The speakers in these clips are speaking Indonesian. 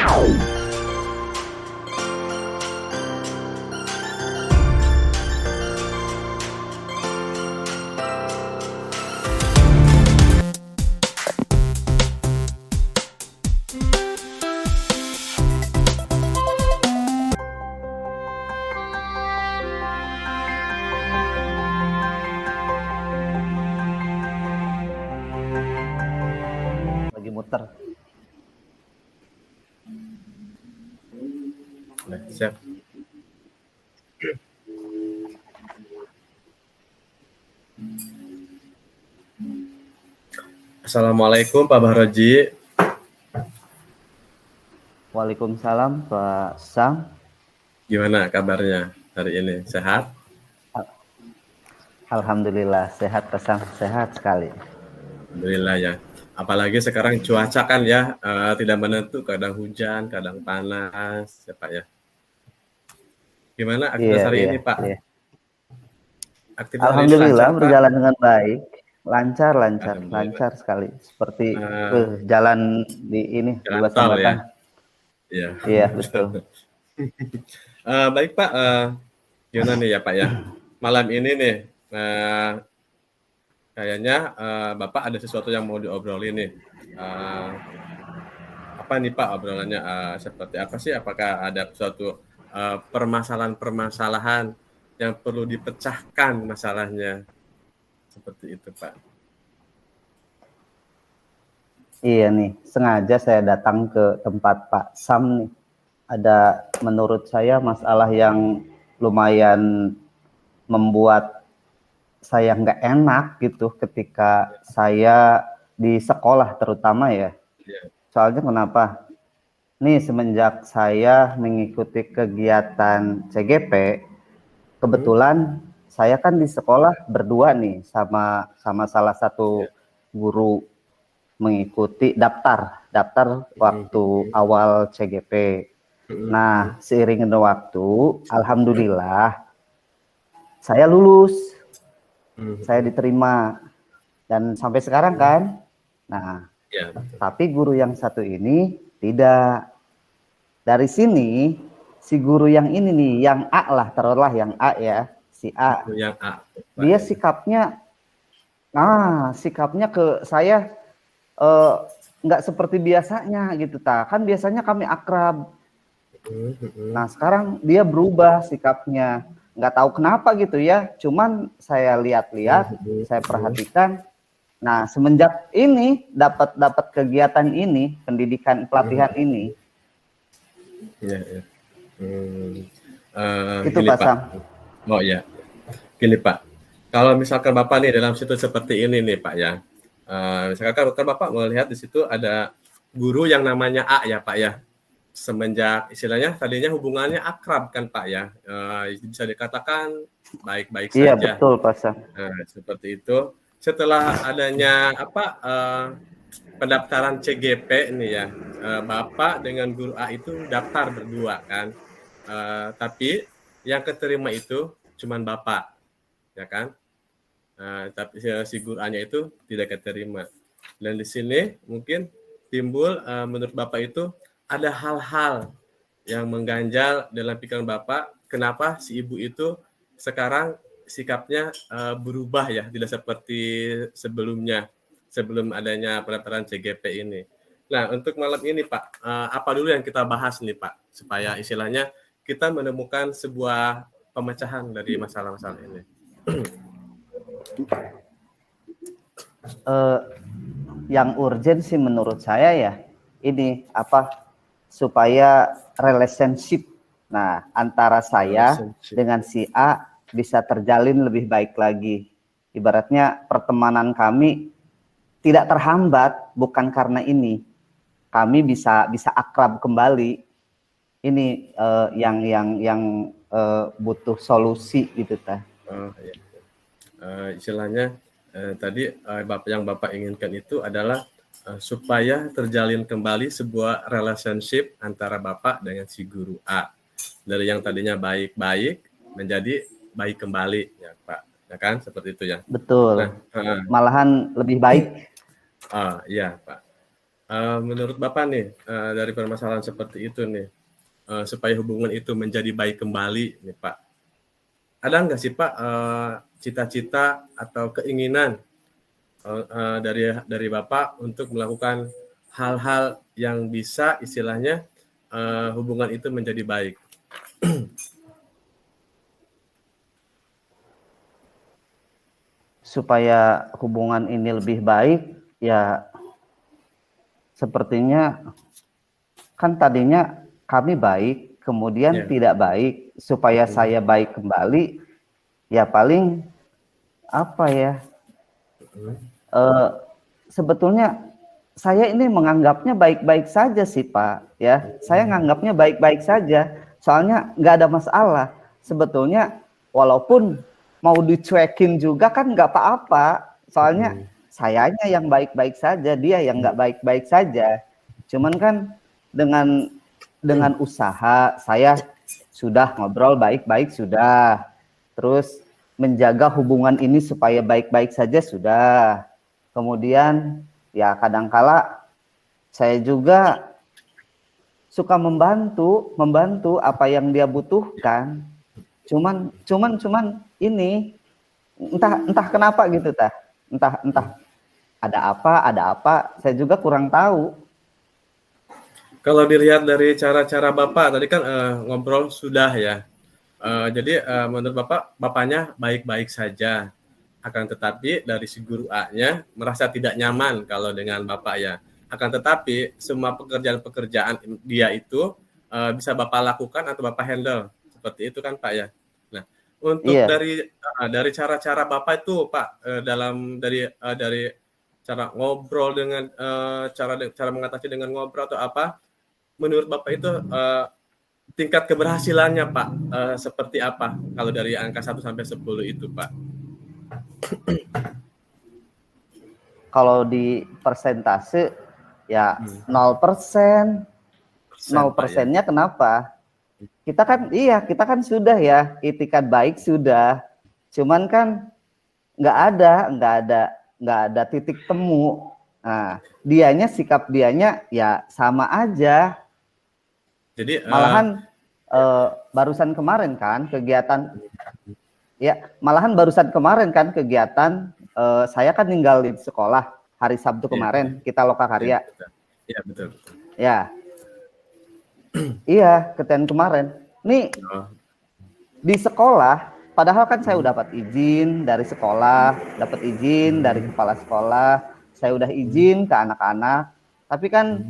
Lagi muter. Nah, siap. Assalamualaikum Pak Bahroji. Waalaikumsalam Pak Sam. Gimana kabarnya hari ini? Sehat? Alhamdulillah sehat Pak Sam, sehat sekali. Alhamdulillah ya. Apalagi sekarang cuaca kan ya tidak menentu, kadang hujan, kadang panas, ya Pak ya. Gimana aktivitas hari ini Pak? Iya. Aktivitas hari ini Alhamdulillah lancar Pak? berjalan dengan baik, lancar Alhamdulillah. sekali. Seperti Eh, jalan di ini di Jalan tol Basambatang. ya. Iya. Iya betul. Baik Pak, gimana nih ya Pak ya? Malam ini nih, kayaknya Bapak ada sesuatu yang mau diobrolin nih. Apa nih Pak obrolannya? Seperti apa sih? Apakah ada suatu permasalahan-permasalahan yang perlu dipecahkan masalahnya? Seperti itu Pak. Iya nih, sengaja saya datang ke tempat Pak Sam nih. Ada menurut saya masalah yang lumayan membuat saya nggak enak gitu ketika saya di sekolah terutama ya. Iya. Soalnya kenapa? Nih semenjak saya mengikuti kegiatan CGP, kebetulan saya kan di sekolah berdua nih sama salah satu guru mengikuti daftar waktu awal CGP. Nah, seiring dengan waktu, alhamdulillah saya lulus. Saya diterima dan sampai sekarang kan. Nah, Ya, tapi guru yang satu ini tidak. Dari sini si guru yang ini nih, yang A lah, taruhlah yang A ya, si A. yang A. Dia sikapnya ke saya nggak seperti biasanya gitu kan biasanya kami akrab. Nah sekarang dia berubah sikapnya, nggak tahu kenapa gitu ya, cuman saya lihat-lihat, saya perhatikan. Nah semenjak ini dapat kegiatan ini, pendidikan pelatihan ini, itu gini, Pak Sam. Oh ya, gini Pak, kalau misalkan Bapak nih dalam situ seperti ini nih Pak ya, misalkan kan Bapak melihat di situ ada guru yang namanya A ya Pak ya, semenjak istilahnya tadinya hubungannya akrab kan Pak ya, bisa dikatakan baik-baik saja. Iya betul Pak Sam. Nah, seperti itu. Setelah adanya pendaftaran CGP ini ya, Bapak dengan guru A itu daftar berdua kan, tapi yang keterima itu cuman Bapak, ya kan? Tapi si guru A-nya itu tidak keterima. Dan di sini mungkin timbul menurut Bapak itu ada hal-hal yang mengganjal dalam pikiran Bapak, kenapa si ibu itu sekarang sikapnya berubah ya, tidak seperti sebelumnya, sebelum adanya pendaftaran CGP ini. Nah, untuk malam ini Pak, apa dulu yang kita bahas nih Pak, supaya istilahnya kita menemukan sebuah pemecahan dari masalah-masalah ini. Yang urgent sih menurut saya ya, ini supaya relationship antara saya dengan si A bisa terjalin lebih baik lagi. Ibaratnya pertemanan kami tidak terhambat, bukan karena ini kami bisa akrab kembali. Ini yang butuh solusi gitu ta. Ya. Istilahnya tadi yang Bapak inginkan itu adalah supaya terjalin kembali sebuah relationship antara Bapak dengan si guru A, dari yang tadinya baik-baik menjadi baik kembali ya Pak, ya kan, seperti itu ya. Betul. Malahan lebih baik. Iya Pak. Menurut Bapak nih, dari permasalahan seperti itu nih, supaya hubungan itu menjadi baik kembali nih Pak, ada nggak sih Pak, cita-cita atau keinginan dari Bapak untuk melakukan hal-hal yang bisa istilahnya hubungan itu menjadi baik? Supaya hubungan ini lebih baik, ya sepertinya kan tadinya kami baik, kemudian Ya. tidak baik. Supaya saya baik kembali, ya paling apa ya? Sebetulnya saya ini menganggapnya baik-baik saja sih Pak. Ya, saya nganggapnya baik-baik saja. Soalnya nggak ada masalah. Sebetulnya walaupun mau dicuekin juga kan nggak apa-apa. Soalnya sayanya yang baik-baik saja, dia yang nggak baik-baik saja. Cuman kan dengan usaha saya sudah ngobrol baik-baik sudah. Terus menjaga hubungan ini supaya baik-baik saja sudah. Kemudian ya kadangkala saya juga suka membantu apa yang dia butuhkan. Cuman ini entah kenapa gitu tah. Entah ada apa, saya juga kurang tahu. Kalau dilihat dari cara-cara Bapak tadi kan ngobrol sudah ya. Jadi menurut Bapaknya baik-baik saja. Akan tetapi dari si guru A-nya merasa tidak nyaman kalau dengan Bapak ya. Akan tetapi semua pekerjaan-pekerjaan dia itu bisa Bapak lakukan atau Bapak handle. Seperti itu kan Pak ya. Nah, untuk Iya. dari cara-cara Bapak itu Pak dari cara ngobrol dengan cara mengatasi dengan ngobrol atau apa, menurut Bapak itu tingkat keberhasilannya Pak seperti apa kalau dari angka 1 sampai 10 itu Pak? Kalau di persentase ya 0%. 0%-nya kenapa? Kita kan sudah ya itikat baik sudah. Cuman kan nggak ada titik temu. Nah, sikap dianya ya sama aja. Jadi malahan barusan kemarin kan kegiatan saya kan ninggal di sekolah hari Sabtu kemarin, kita lokakarya. Iya betul. Ya. Iya, keten kemarin. Nih di sekolah, padahal kan saya udah dapat izin dari sekolah, dapat izin dari kepala sekolah, saya udah izin ke anak-anak, tapi kan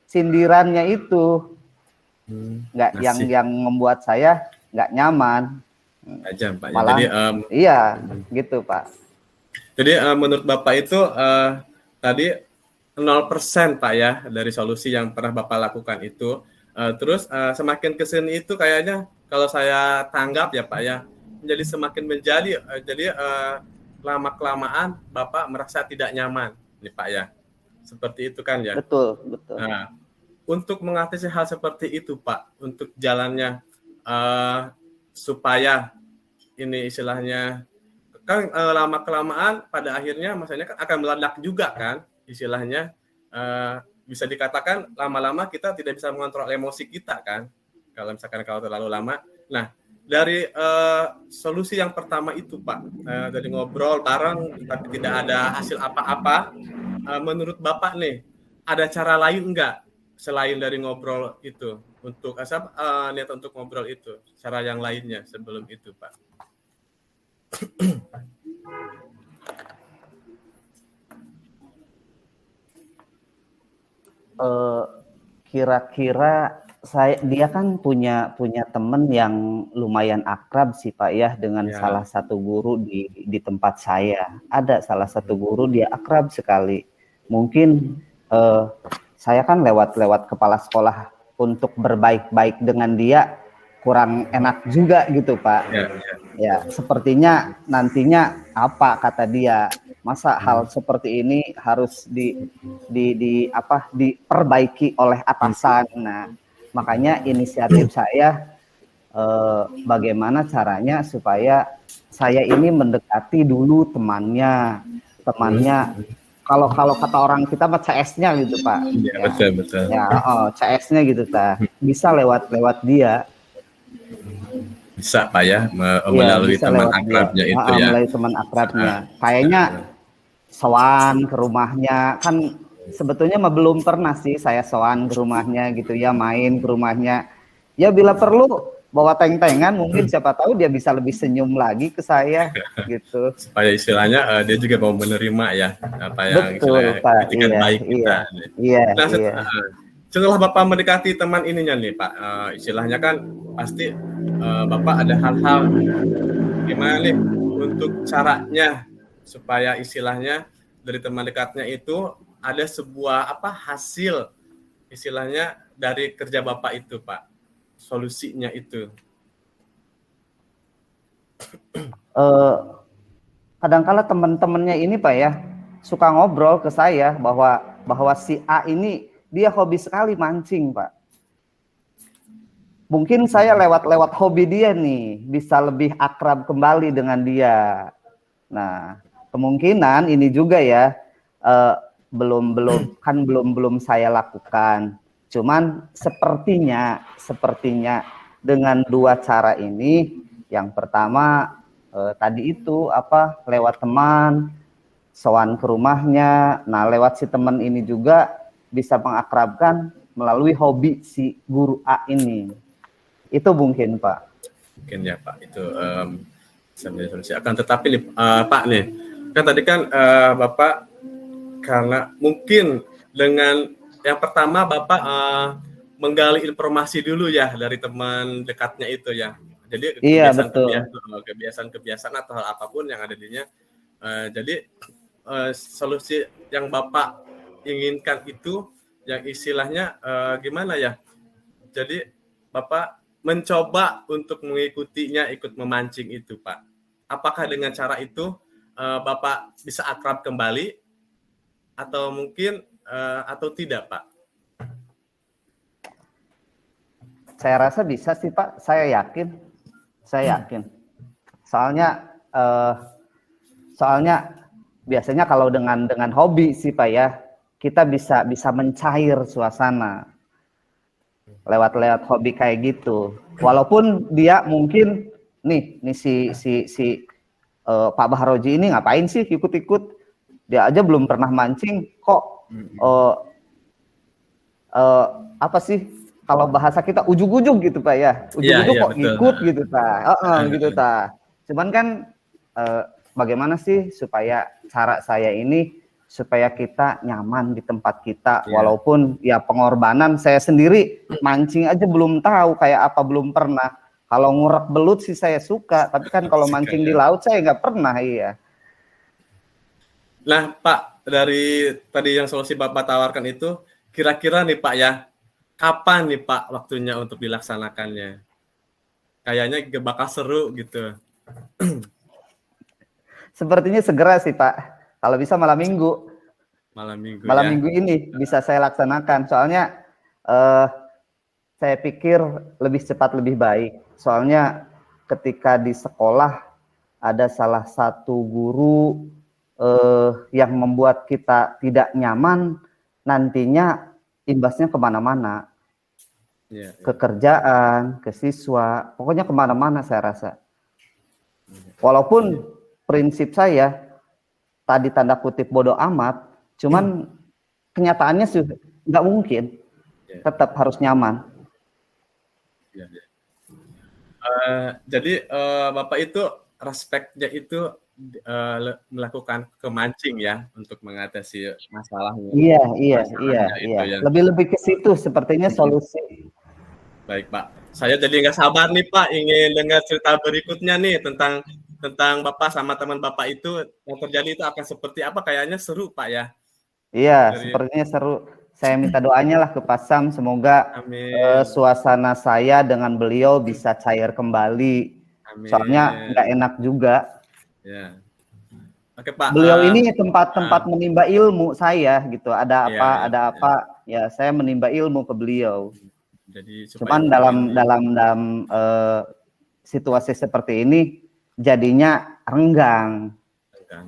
sindirannya itu nggak yang membuat saya nggak nyaman. Ajam, Pak. Malah, jadi iya, gitu Pak. Jadi menurut Bapak itu tadi 0% Pak ya dari solusi yang pernah Bapak lakukan itu. Terus semakin kesini itu kayaknya kalau saya tanggap ya Pak ya, menjadi semakin menjadi jadi lama-kelamaan Bapak merasa tidak nyaman nih Pak ya. Seperti itu kan ya. Betul. Nah, untuk mengatasi hal seperti itu Pak, untuk jalannya supaya ini istilahnya kan lama-kelamaan pada akhirnya maksudnya kan akan meledak juga kan istilahnya, bisa dikatakan lama-lama kita tidak bisa mengontrol emosi kita kan kalau terlalu lama. Nah dari solusi yang pertama itu Pak, dari ngobrol bareng tapi tidak ada hasil apa-apa, menurut Bapak nih ada cara lain enggak selain dari ngobrol itu untuk niat untuk ngobrol itu, cara yang lainnya sebelum itu Pak? Kira-kira dia kan punya teman yang lumayan akrab sih Pak ya dengan salah satu guru di tempat saya. Ada salah satu guru dia akrab sekali. Mungkin saya kan lewat kepala sekolah untuk berbaik-baik dengan dia kurang enak juga gitu Pak. Ya, sepertinya nantinya apa kata dia, masa hal seperti ini harus diperbaiki oleh atasan. Nah, makanya inisiatif saya bagaimana caranya supaya saya ini mendekati dulu temannya kalau kalau kata orang kita mah CS-nya gitu Pak. Iya, betul betul. Ya, CS-nya gitu ta. Bisa lewat dia. Bisa Pak ya, Iya, melalui bisa teman lewat dia. akrabnya itu ya. Melalui teman akrabnya. Kayaknya sowan ke rumahnya kan sebetulnya mah belum pernah sih saya sowan ke rumahnya gitu ya, main ke rumahnya. Ya bila perlu bawa teng-tengan, mungkin siapa tahu dia bisa lebih senyum lagi ke saya gitu. Supaya istilahnya dia juga mau menerima ya apa yang istilahnya Betul Pak. kritikan Iya, baik iya. kita. Iya, Nah, iya. setelah Bapak mendekati teman ininya nih Pak, istilahnya kan pasti Bapak ada hal-hal gimana nih untuk caranya supaya istilahnya dari teman dekatnya itu ada sebuah apa hasil istilahnya dari kerja Bapak itu Pak, solusinya itu. Kadang-kala teman-temannya ini Pak ya suka ngobrol ke saya bahwa si A ini dia hobi sekali mancing Pak. Mungkin saya lewat hobi dia nih bisa lebih akrab kembali dengan dia. Nah, kemungkinan ini juga ya belum saya lakukan. Cuman sepertinya dengan dua cara ini, yang pertama tadi itu apa lewat teman, sowan ke rumahnya. Nah, lewat si teman ini juga bisa mengakrabkan melalui hobi si guru A ini. Itu mungkin Pak. Mungkin ya Pak itu bisa menjadi solusi. Akan tetapi nih Pak nih kan tadi kan Bapak karena mungkin dengan yang pertama Bapak menggali informasi dulu ya dari teman dekatnya itu ya. Jadi Iya betul. kebiasaan atau hal apapun yang ada dirinya. Jadi solusi yang Bapak inginkan itu yang istilahnya gimana ya? Jadi Bapak mencoba untuk mengikutinya ikut memancing itu Pak. Apakah dengan cara itu Bapak bisa akrab kembali atau mungkin atau tidak Pak? Saya rasa bisa sih Pak. Saya yakin. Soalnya biasanya kalau dengan hobi sih Pak ya, kita bisa mencair suasana lewat hobi kayak gitu. Walaupun dia mungkin nih si Pak Bahroji ini ngapain sih ikut-ikut? Dia aja belum pernah mancing kok apa sih kalau bahasa kita ujug-ujug gitu Pak ya. Ujug-ujug kok betul. Ikut gitu Pak. Gitu Pak. Cuman kan bagaimana sih supaya cara saya ini supaya kita nyaman di tempat kita, walaupun ya pengorbanan saya sendiri mancing aja belum tahu kayak apa, belum pernah. Kalau ngurek belut sih saya suka, tapi kan kalau mancing di laut saya nggak pernah. Iya. Nah Pak, dari tadi yang solusi Bapak tawarkan itu, kira-kira nih Pak ya, kapan nih Pak waktunya untuk dilaksanakannya? Kayaknya bakal seru gitu. Sepertinya segera sih Pak. Kalau bisa malam minggu. Malam minggu ini bisa saya laksanakan. Soalnya saya pikir lebih cepat lebih baik. Soalnya ketika di sekolah ada salah satu guru yang membuat kita tidak nyaman, nantinya imbasnya kemana-mana. Ke kerjaan, ke siswa, pokoknya kemana-mana saya rasa. Walaupun prinsip saya tadi tanda kutip bodoh amat, cuman kenyataannya sih nggak mungkin, tetap harus nyaman. Jadi Bapak itu respeknya itu melakukan kemancing ya untuk mengatasi masalahnya. Iya. Lebih ke situ sepertinya solusi. Baik Pak, saya jadi nggak sabar nih Pak, ingin dengar cerita berikutnya nih tentang Bapak sama teman Bapak itu yang terjadi itu akan seperti apa? Kayaknya seru Pak ya. Iya, sepertinya seru. Saya minta doanya lah ke Pak Sam, semoga suasana saya dengan beliau bisa cair kembali. Amin. Soalnya nggak enak juga. Ya. Oke Pak. Beliau ini tempat menimba ilmu saya gitu. Ada apa? Ya saya menimba ilmu ke beliau. Jadi cuman dalam situasi seperti ini jadinya renggang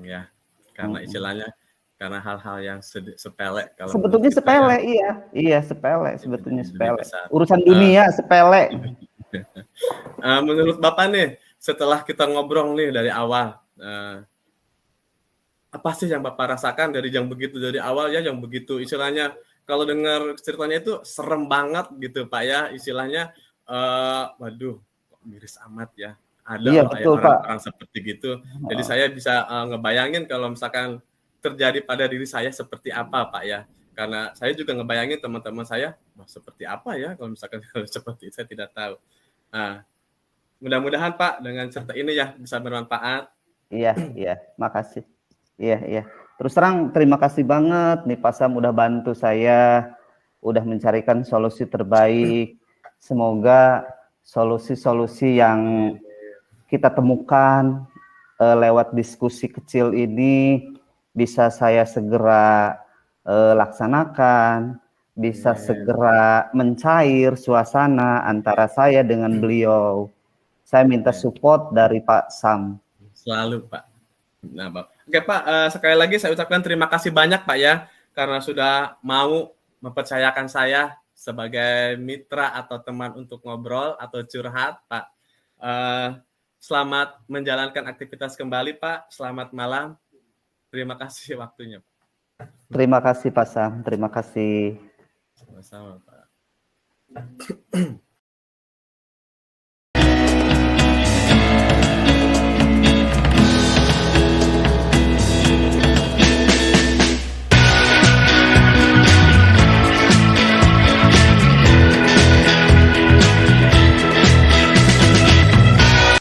ya, karena istilahnya karena hal-hal yang sepele kalau Sebetulnya menurut kita sepele, ya. Iya sepele, sebetulnya Lebih sepele. besar. Urusan dunia sepele. Menurut Bapak nih, setelah kita ngobrol nih dari awal, apa sih yang Bapak rasakan dari yang begitu dari awal ya, yang begitu istilahnya kalau dengar ceritanya itu serem banget gitu Pak ya, istilahnya waduh kok miris amat ya. Ada Iya loh ya betul Pak. orang-orang seperti gitu. Jadi saya bisa ngebayangin kalau misalkan terjadi pada diri saya seperti apa Pak ya. Karena saya juga ngebayangin teman-teman saya, wah, seperti apa ya kalau misalkan seperti itu saya tidak tahu. Nah, mudah-mudahan Pak dengan cerita ini ya bisa bermanfaat. Iya, makasih. Iya. Terus terang terima kasih banget nih Pak Sam udah bantu saya, udah mencarikan solusi terbaik. Semoga solusi-solusi yang kita temukan lewat diskusi kecil ini bisa saya segera laksanakan, bisa segera mencair suasana antara saya dengan beliau. Saya minta support dari Pak Sam. Selalu Pak. Nah, Oke Pak, sekali lagi saya ucapkan terima kasih banyak Pak ya, karena sudah mau mempercayakan saya sebagai mitra atau teman untuk ngobrol atau curhat Pak. Selamat menjalankan aktivitas kembali Pak, selamat malam. Terima kasih waktunya Pak. Terima kasih Pak Sam, terima kasih. Sama-sama Pak.